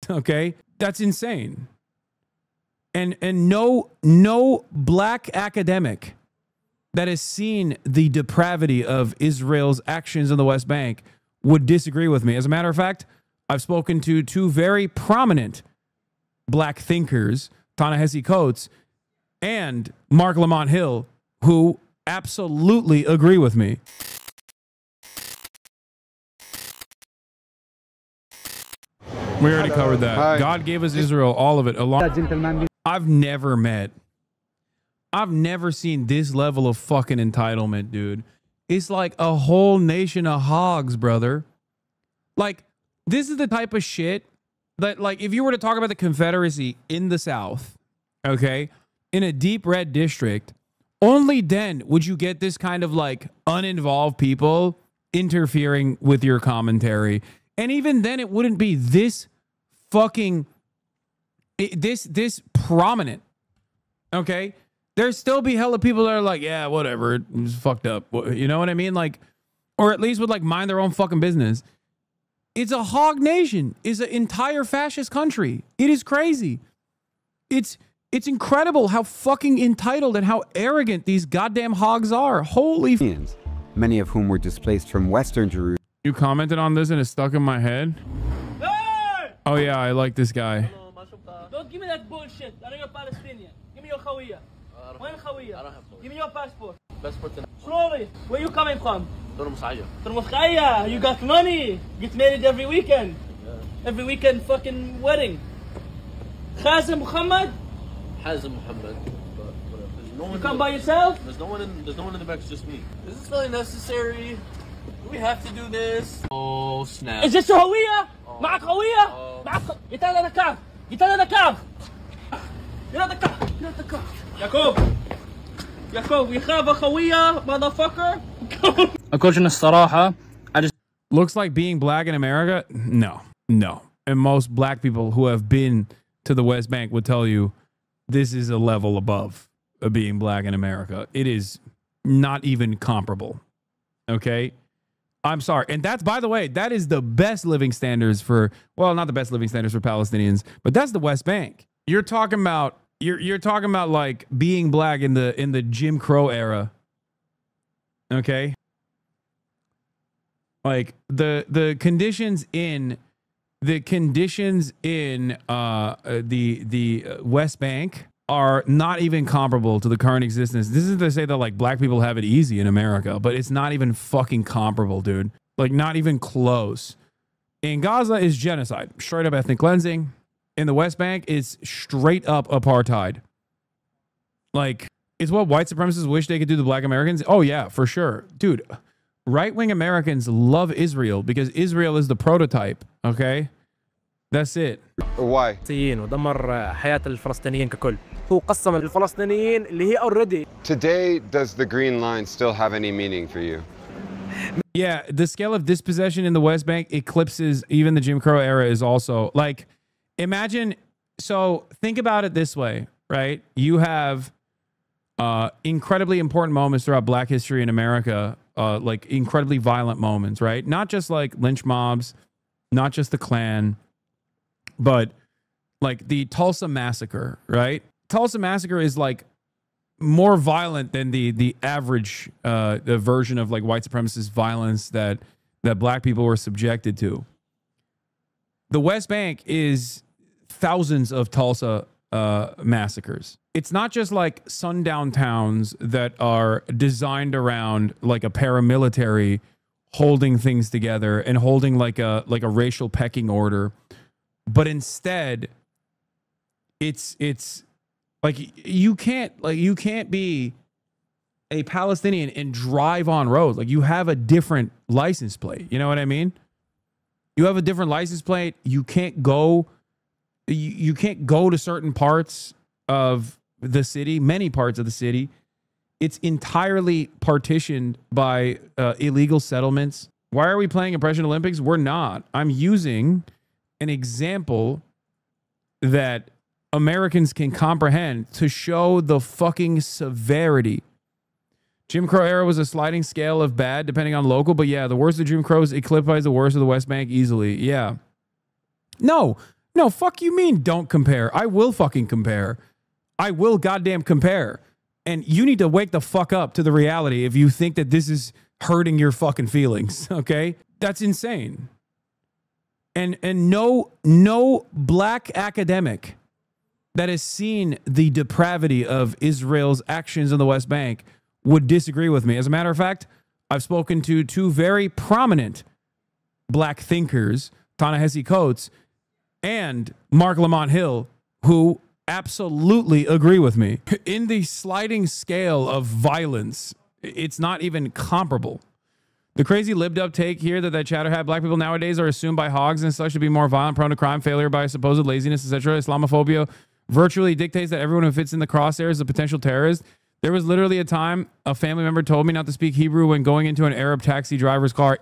Okay? That's insane. And no black academic that has seen the depravity of Israel's actions in the West Bank would disagree with me. As a matter of fact, I've spoken to two very prominent black thinkers, Ta-Nehisi Coates and Mark Lamont Hill, who absolutely agree with me. We already covered that. Hi. God gave us Israel, all of it. I've never seen this level of fucking entitlement, dude. It's like a whole nation of hogs, brother. Like, this is the type of shit that, like, if you were to talk about the Confederacy in the South, okay, in a deep red district, only then would you get this kind of, like, uninvolved people interfering with your commentary. And even then, it wouldn't be this fucking, this prominent, okay? There'd still be hella people that are like, yeah, whatever, it was fucked up. You know what I mean? Like, or at least would, like, mind their own fucking business. It's a hog nation. It's an entire fascist country. It is crazy. It's incredible how fucking entitled and how arrogant these goddamn hogs are. Holy many of whom were displaced from Western Jerusalem. You commented on this and it's stuck in my head? Hey! Oh yeah, I like this guy. Don't give me that bullshit. I know you're Palestinian. Give me your khawiyah. When khawiyah? I don't have khawiyah. Give me your passport. Passport. Slowly. Where you coming from? Turmukhaya. You got money. Get married every weekend. Yeah. Every weekend fucking wedding. Hasan Muhammad? Hasan Muhammad. You come by yourself? There's no one in the back, it's just me. Is this really necessary? Do we have to do this? Oh snap. Is this your hawiyah? معك hawiyah? Get out of the car. Get out of the car. Get out of the car. Get out of the car. Yaakov, we have a hawiyah, motherfucker. I just looks like being black in America. No. And most black people who have been to the West Bank would tell you this is a level above being black in America. It is not even comparable. Okay? I'm sorry. And that's, by the way, that is the best living standards for, well, not the best living standards for Palestinians, but that's the West Bank. You're talking about like being black in the Jim Crow era. Okay? Like the conditions in the West Bank are not even comparable to the current existence. This isn't to say that like black people have it easy in America, but it's not even fucking comparable, dude. Like not even close. In Gaza is genocide, straight up ethnic cleansing. In the West Bank, it's straight up apartheid. Like, it's what white supremacists wish they could do to black Americans. Oh yeah, for sure. Dude, right-wing Americans love Israel because Israel is the prototype, okay? That's it. Why? ودمر حياة الفلسطينيين ككل. هو قسم الفلسطينيين اللي هي already. Today, does the green line still have any meaning for you? Yeah, the scale of dispossession in the West Bank eclipses even the Jim Crow era. Is also like, imagine, so think about it this way, right? You have incredibly important moments throughout black history in America, like incredibly violent moments, right? Not just like lynch mobs, not just the Klan, but like the Tulsa Massacre, right? Tulsa Massacre is like more violent than the average the version of like white supremacist violence that black people were subjected to. The West Bank is thousands of Tulsa massacres. It's not just like sundown towns that are designed around like a paramilitary holding things together and holding like a racial pecking order, but instead it's like you can't be a Palestinian and drive on roads. Like you have a different license plate. You know what I mean? You have a different license plate. You can't go to certain parts of the city, many parts of the city. It's entirely partitioned by illegal settlements. Why are we playing Oppression Olympics? We're not. I'm using an example that Americans can comprehend to show the fucking severity. Jim Crow era was a sliding scale of bad depending on local, but yeah, the worst of Jim Crow is eclipsed by the worst of the West Bank easily. Yeah. No, No, fuck you mean don't compare. I will fucking compare. I will goddamn compare. And you need to wake the fuck up to the reality if you think that this is hurting your fucking feelings, okay? That's insane. And no black academic that has seen the depravity of Israel's actions in the West Bank would disagree with me. As a matter of fact, I've spoken to two very prominent black thinkers, Ta-Nehisi Coates and Mark Lamont Hill, who absolutely agree with me. In the sliding scale of violence, it's not even comparable. The crazy libbed-up take here that chatter had, black people nowadays are assumed by hogs and such to be more violent, prone to crime, failure by supposed laziness, etc. Islamophobia virtually dictates that everyone who fits in the crosshair is a potential terrorist. There was literally a time a family member told me not to speak Hebrew when going into an Arab taxi driver's car,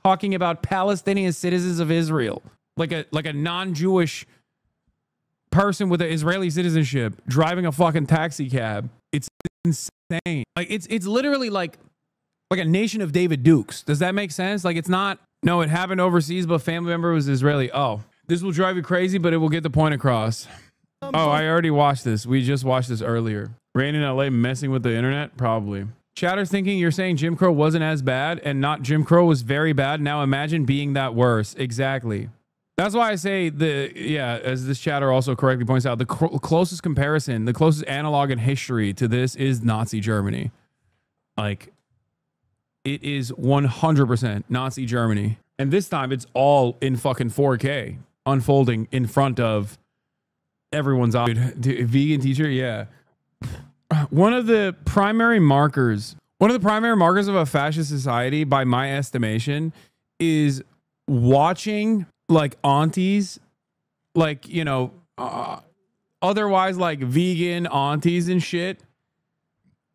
talking about Palestinian citizens of Israel, like a non-Jewish person with an Israeli citizenship driving a fucking taxi cab. It's insane. Like it's literally like a nation of David Dukes. Does that make sense? Like it's not, no, it happened overseas, but family member was Israeli. Oh, this will drive you crazy, but it will get the point across. Oh, I already watched this. We just watched this earlier. Rain in LA messing with the internet? Probably. Chatter's thinking you're saying Jim Crow wasn't as bad and not Jim Crow was very bad. Now imagine being that worse. Exactly. That's why I say as this chatter also correctly points out, the closest comparison, the closest analog in history to this is Nazi Germany. Like, it is 100% Nazi Germany. And this time it's all in fucking 4K unfolding in front of everyone's eyes. Vegan teacher, yeah. One of the primary markers of a fascist society, by my estimation, is watching like aunties, like, you know, otherwise like vegan aunties and shit,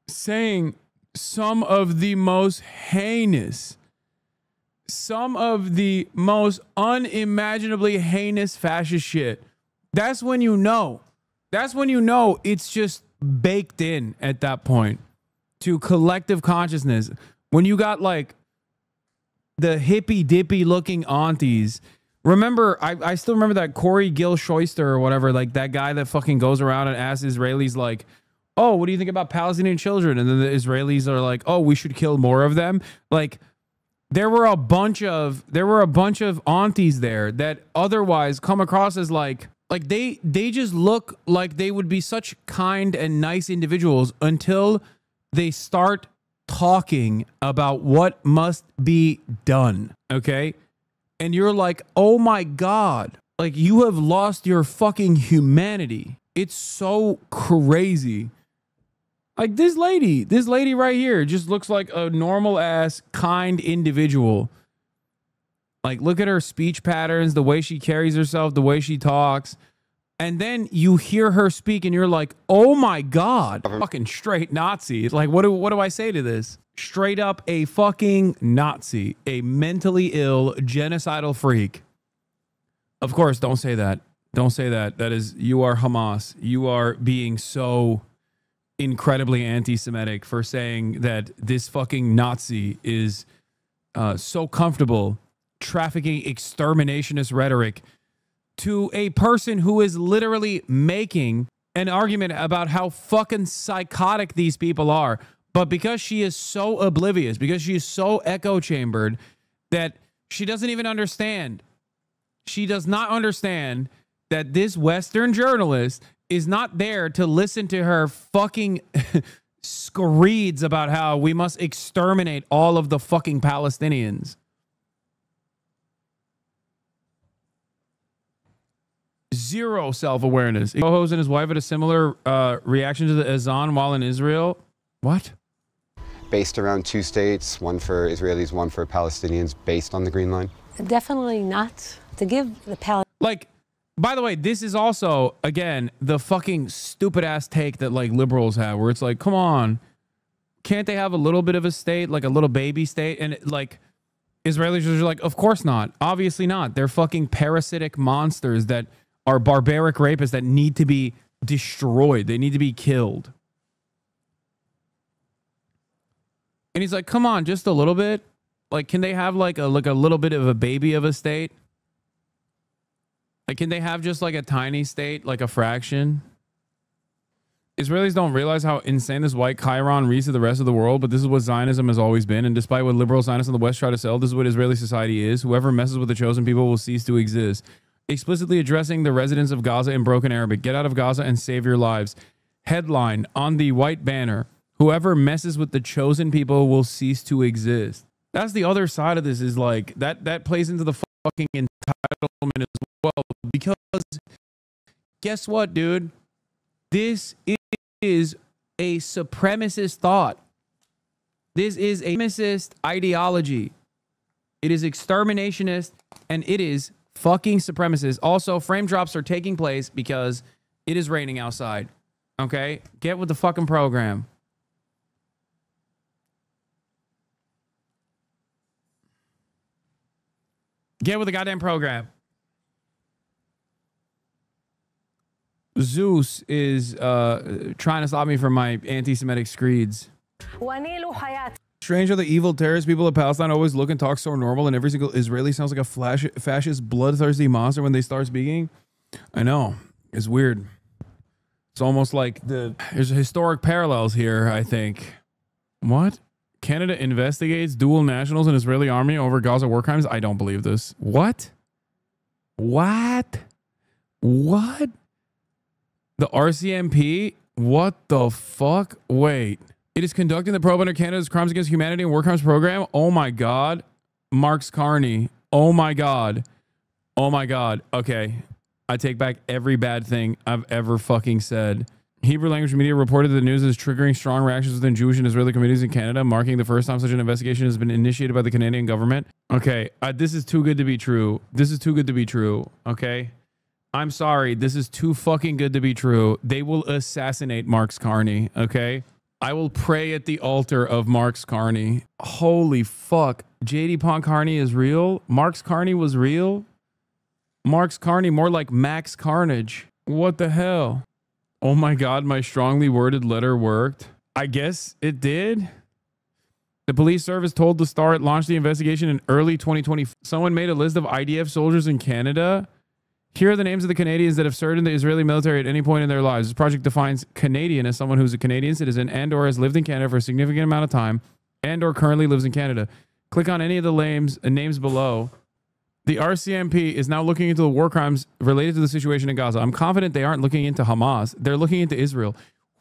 saying some of the most heinous, some of the most unimaginably heinous fascist shit. That's when you know. That's when you know it's just baked in at that point to collective consciousness. When you got like the hippy dippy looking aunties. Remember, I still remember that Corey Gil Shoister or whatever, like that guy that fucking goes around and asks Israelis like, oh, what do you think about Palestinian children? And then the Israelis are like, oh, we should kill more of them. Like there were a bunch of aunties there that otherwise come across as like they just look like they would be such kind and nice individuals until they start talking about what must be done. Okay. And you're like, oh my God, like you have lost your fucking humanity. It's so crazy. Like this lady right here just looks like a normal ass kind individual. Like look at her speech patterns, the way she carries herself, the way she talks. And then you hear her speak and you're like, oh my God, fucking straight Nazi. Like, what do I say to this? Straight up a fucking Nazi, a mentally ill, genocidal freak. Of course, don't say that. Don't say that. That is, you are Hamas. You are being so incredibly anti-Semitic for saying that this fucking Nazi is so comfortable trafficking exterminationist rhetoric to a person who is literally making an argument about how fucking psychotic these people are. But because she is so oblivious, because she is so echo chambered that she doesn't even understand. She does not understand that this Western journalist is not there to listen to her fucking screeds about how we must exterminate all of the fucking Palestinians. Zero self-awareness. Bohos and his wife had a similar reaction to the Azan while in Israel. What? Based around two states, one for Israelis, one for Palestinians, based on the Green Line? Definitely not. To give the Palestinians... Like, by the way, this is also, again, the fucking stupid-ass take that, like, liberals have, where it's like, come on, can't they have a little bit of a state, like a little baby state? And, like, Israelis are like, of course not. Obviously not. They're fucking parasitic monsters that are barbaric rapists that need to be destroyed. They need to be killed. And he's like, come on, just a little bit. Like, can they have like a little bit of a baby of a state? Like, can they have just like a tiny state, like a fraction? Israelis don't realize how insane this white Chiron reads to the rest of the world, but this is what Zionism has always been. And despite what liberal Zionists in the West try to sell, this is what Israeli society is. Whoever messes with the chosen people will cease to exist. Explicitly addressing the residents of Gaza in broken Arabic. Get out of Gaza and save your lives. Headline on the white banner. Whoever messes with the chosen people will cease to exist. That's the other side of this, is like that plays into the fucking entitlement as well. Because guess what, dude? This is a supremacist thought. This is a supremacist ideology. It is exterminationist and it is fucking supremacist. Also, frame drops are taking place because it is raining outside. Okay? Get with the fucking program. Get with the goddamn program. Zeus is trying to stop me from my anti-Semitic screeds. Strange how the evil terrorist people of Palestine always look and talk so normal, and every single Israeli sounds like a fascist, bloodthirsty monster when they start speaking. I know. It's weird. It's almost like there's historic parallels here, I think. What? Canada investigates dual nationals and Israeli army over Gaza war crimes? I don't believe this. What? What? What? The RCMP? What the fuck? Wait. It is conducting the probe under Canada's Crimes Against Humanity and War Crimes Program? Oh my God. Marks Carney. Oh my God. Oh my God. Okay. I take back every bad thing I've ever fucking said. Hebrew language media reported the news is triggering strong reactions within Jewish and Israeli communities in Canada, marking the first time such an investigation has been initiated by the Canadian government. Okay. This is too good to be true. This is too good to be true. Okay. I'm sorry. This is too fucking good to be true. They will assassinate Marks Carney. Okay. I will pray at the altar of Marks Carney. Holy fuck. JD Pont Carney is real. Marks Carney was real. Marks Carney, more like Max Carnage. What the hell? Oh my God, my strongly worded letter worked. I guess it did. The police service told the Star it launched the investigation in early 2020. Someone made a list of IDF soldiers in Canada. Here are the names of the Canadians that have served in the Israeli military at any point in their lives. This project defines Canadian as someone who's a Canadian citizen and or has lived in Canada for a significant amount of time and or currently lives in Canada. Click on any of the names below. The RCMP is now looking into the war crimes related to the situation in Gaza. I'm confident they aren't looking into Hamas. They're looking into Israel.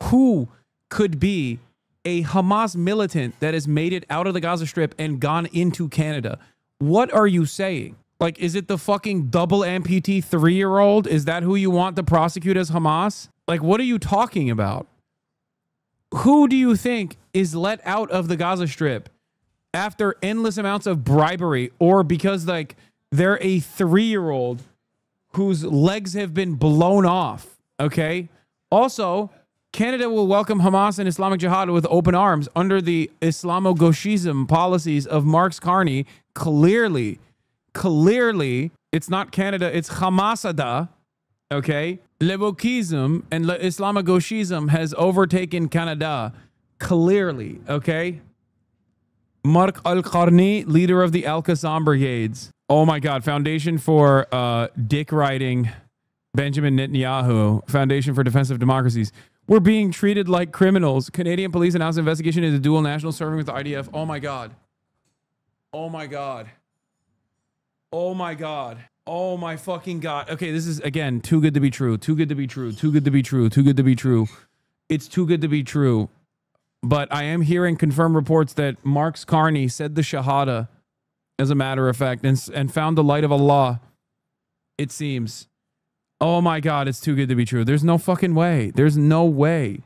Who could be a Hamas militant that has made it out of the Gaza Strip and gone into Canada? What are you saying? Like, is it the fucking double amputee 3-year-old? Is that who you want to prosecute as Hamas? Like, what are you talking about? Who do you think is let out of the Gaza Strip after endless amounts of bribery, or because like they're a 3-year-old whose legs have been blown off? Okay. Also, Canada will welcome Hamas and Islamic Jihad with open arms under the Islamo-Gauchism policies of Marks Carney. Clearly, it's not Canada, it's Hamasada. Okay. Le Wokism and Le Islamo-Gauchism has overtaken Canada. Clearly. Okay. Mark Al-Qarni, leader of the Al-Qassam Brigades. Oh my God. Foundation for dick riding Benjamin Netanyahu. Foundation for Defense of Democracies. We're being treated like criminals. Canadian police announced investigation into dual national serving with the IDF. Oh my God. Oh my God. Oh my God. Oh my fucking God. Okay, this is, again, too good to be true. Too good to be true. Too good to be true. Too good to be true. It's too good to be true. But I am hearing confirmed reports that Marks Carney said the Shahada, as a matter of fact, and found the light of Allah, it seems. Oh my God, it's too good to be true. There's no fucking way. There's no way.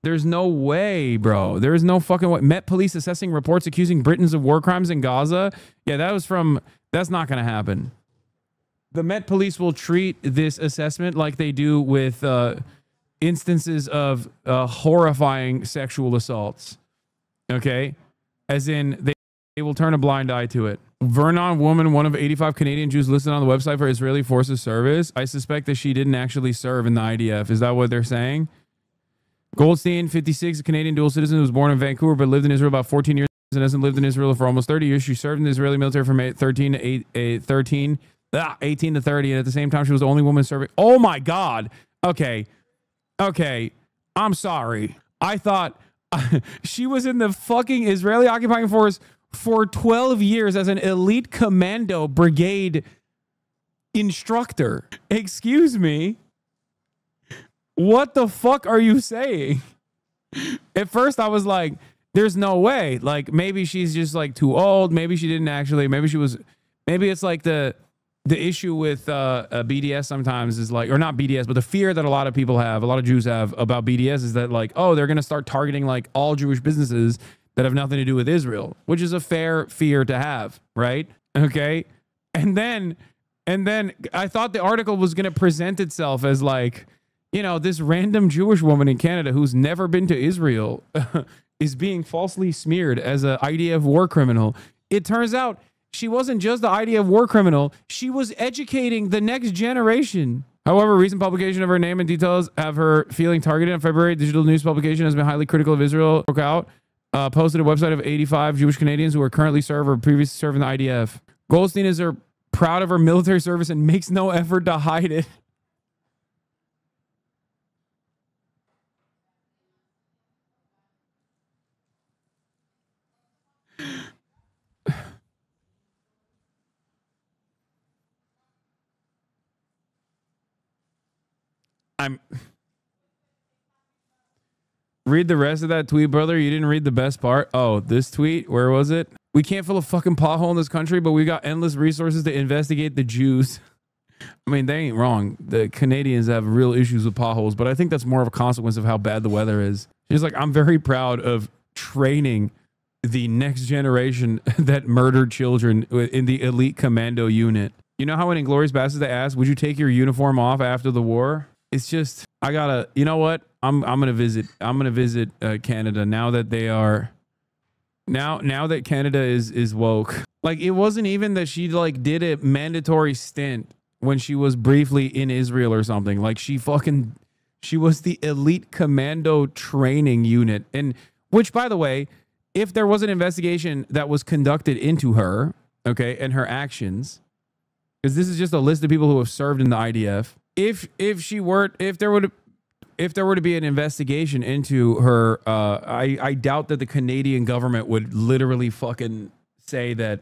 There's no way, bro. There is no fucking way. Met police assessing reports accusing Britons of war crimes in Gaza. Yeah, that was from... That's not going to happen. The Met Police will treat this assessment like they do with instances of horrifying sexual assaults. Okay? As in, they will turn a blind eye to it. Vernon Woman, one of 85 Canadian Jews listed on the website for Israeli Forces Service. I suspect that she didn't actually serve in the IDF. Is that what they're saying? Goldstein, 56, a Canadian dual citizen who was born in Vancouver but lived in Israel about 14 years and hasn't lived in Israel for almost 30 years. She served in the Israeli military from 13 to 18 to 30. And at the same time, she was the only woman serving. Oh my God. Okay. I'm sorry. I thought she was in the fucking Israeli occupying force for 12 years as an elite commando brigade instructor. Excuse me. What the fuck are you saying? At first I was like, there's no way. Like, maybe she's just like too old. Maybe she didn't actually, maybe it's like the issue with BDS sometimes is like, or not BDS, but the fear that a lot of people have, a lot of Jews have about BDS is that like, oh, they're going to start targeting like all Jewish businesses that have nothing to do with Israel, which is a fair fear to have, right? Okay. And then I thought the article was going to present itself as like, you know, this random Jewish woman in Canada who's never been to Israel is being falsely smeared as an IDF war criminal. It turns out she wasn't just the IDF war criminal. She was educating the next generation. However, recent publication of her name and details have her feeling targeted. In February, digital news publication has been highly critical of Israel. Broke out. Posted a website of 85 Jewish Canadians who are currently served or previously served in the IDF. Goldstein is proud of her military service and makes no effort to hide it. Read the rest of that tweet, brother. You didn't read the best part. Oh, this tweet. Where was it? We can't fill a fucking pothole in this country, but we got endless resources to investigate the Jews. I mean, they ain't wrong. The Canadians have real issues with potholes, but I think that's more of a consequence of how bad the weather is. She's like, I'm very proud of training the next generation that murdered children in the elite commando unit. You know how in Inglourious Basterds they asked, would you take your uniform off after the war? It's just, I gotta, you know what? I'm gonna visit Canada now that they are, now that Canada is woke. Like, it wasn't even that she like did a mandatory stint when she was briefly in Israel or something. Like, she was the elite commando training unit. And which, by the way, if there was an investigation that was conducted into her, okay, and her actions, because this is just a list of people who have served in the IDF. If there were to be an investigation into her, I doubt that the Canadian government would literally fucking say that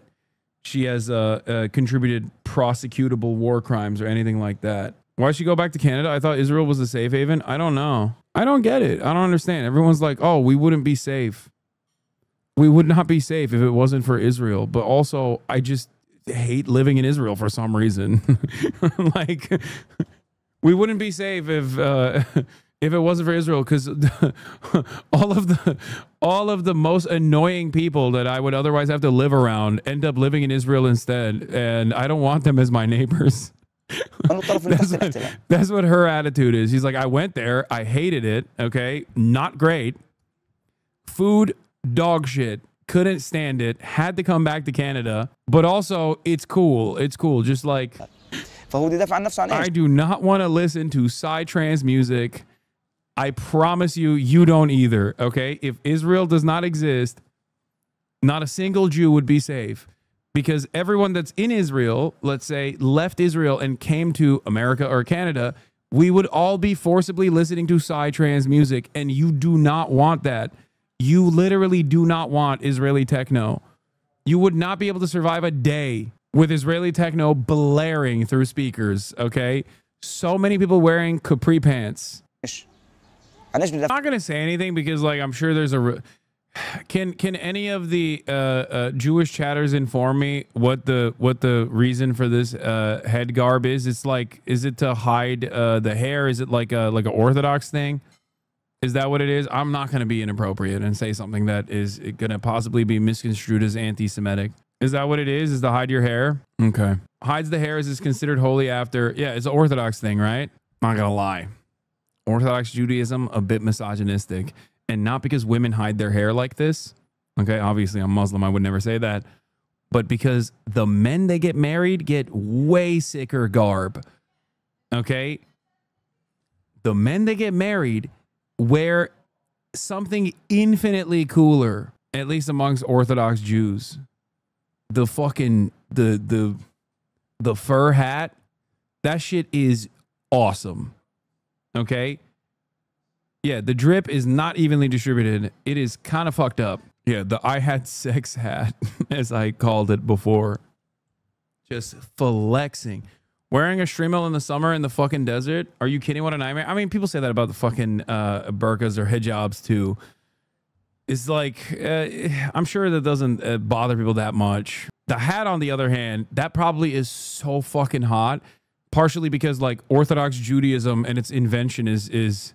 she has contributed prosecutable war crimes or anything like that. Why should she go back to Canada? I thought Israel was a safe haven. I don't know. I don't get it. I don't understand. Everyone's like, oh, we wouldn't be safe. We would not be safe if it wasn't for Israel. But also, I just hate living in Israel for some reason. Like, we wouldn't be safe if it wasn't for Israel, because all of the most annoying people that I would otherwise have to live around end up living in Israel instead, and I don't want them as my neighbors. That's what her attitude is. She's like, I went there, I hated it, okay, not great, food, dog shit, couldn't stand it, had to come back to Canada, but also it's cool, just like, I do not want to listen to psytrance music. I promise you, you don't either, okay? If Israel does not exist, not a single Jew would be safe, because everyone that's in Israel, let's say, left Israel and came to America or Canada, we would all be forcibly listening to psytrance music, and you do not want that. You literally do not want Israeli techno. You would not be able to survive a day with Israeli techno blaring through speakers, okay? So many people wearing capri pants. I'm not gonna say anything because, like, I'm sure there's a. Can any of the Jewish chatters inform me what the reason for this head garb is? It's like, is it to hide the hair? Is it like a Orthodox thing? Is that what it is? I'm not gonna be inappropriate and say something that is gonna possibly be misconstrued as anti-Semitic. Is that what it is? Is to hide your hair? Okay. Hides the hair is considered holy after. Yeah, it's an Orthodox thing, right? Not gonna lie. Orthodox Judaism, a bit misogynistic. And not because women hide their hair like this. Okay, obviously I'm Muslim, I would never say that. But because the men that get married get way sicker garb. Okay? The men that get married wear something infinitely cooler, at least amongst Orthodox Jews. The fucking, the the fur hat, that shit is awesome. Okay? Yeah, the drip is not evenly distributed. It is kind of fucked up. Yeah, the I had sex hat, as I called it before. Just flexing. Wearing a shrimel in the summer in the fucking desert? Are you kidding? What a nightmare. I mean, people say that about the fucking burqas or hijabs too. It's like, I'm sure that doesn't bother people that much. The hat, on the other hand, that probably is so fucking hot. Partially because like Orthodox Judaism and its invention is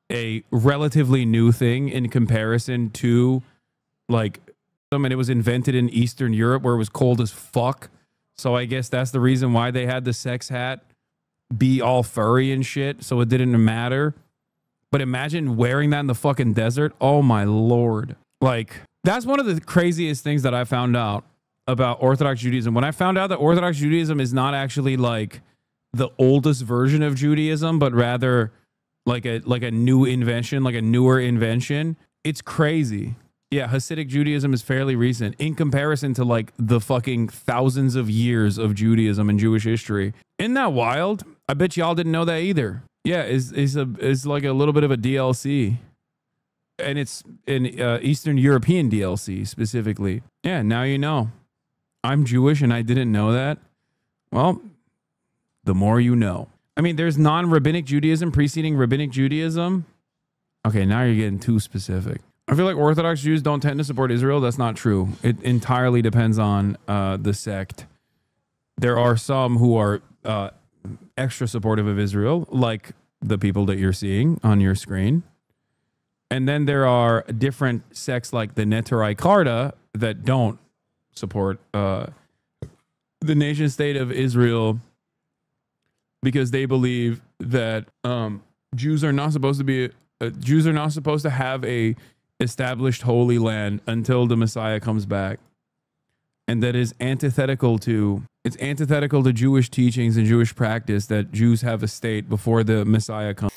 a relatively new thing in comparison to like, and it was invented in Eastern Europe where it was cold as fuck. So I guess that's the reason why they had the sex hat be all furry and shit. So it didn't matter. But imagine wearing that in the fucking desert. Oh my Lord. Like, that's one of the craziest things that I found out about Orthodox Judaism. When I found out that Orthodox Judaism is not actually like the oldest version of Judaism, but rather like a new invention, like a newer invention. It's crazy. Yeah, Hasidic Judaism is fairly recent in comparison to like the fucking thousands of years of Judaism and Jewish history. Isn't that wild? I bet y'all didn't know that either. Yeah, it's like a little bit of a DLC. And it's an Eastern European DLC specifically. Yeah, now you know. I'm Jewish and I didn't know that. Well, the more you know. I mean, there's non-rabbinic Judaism preceding rabbinic Judaism. Okay, now you're getting too specific. I feel like Orthodox Jews don't tend to support Israel. That's not true. It entirely depends on the sect. There are some who are extra supportive of Israel, like the people that you're seeing on your screen. And then there are different sects like the Neturei Karta that don't support the nation state of Israel because they believe that Jews are not supposed to have a established holy land until the Messiah comes back. And that is antithetical to Jewish teachings and Jewish practice that Jews have a state before the Messiah comes.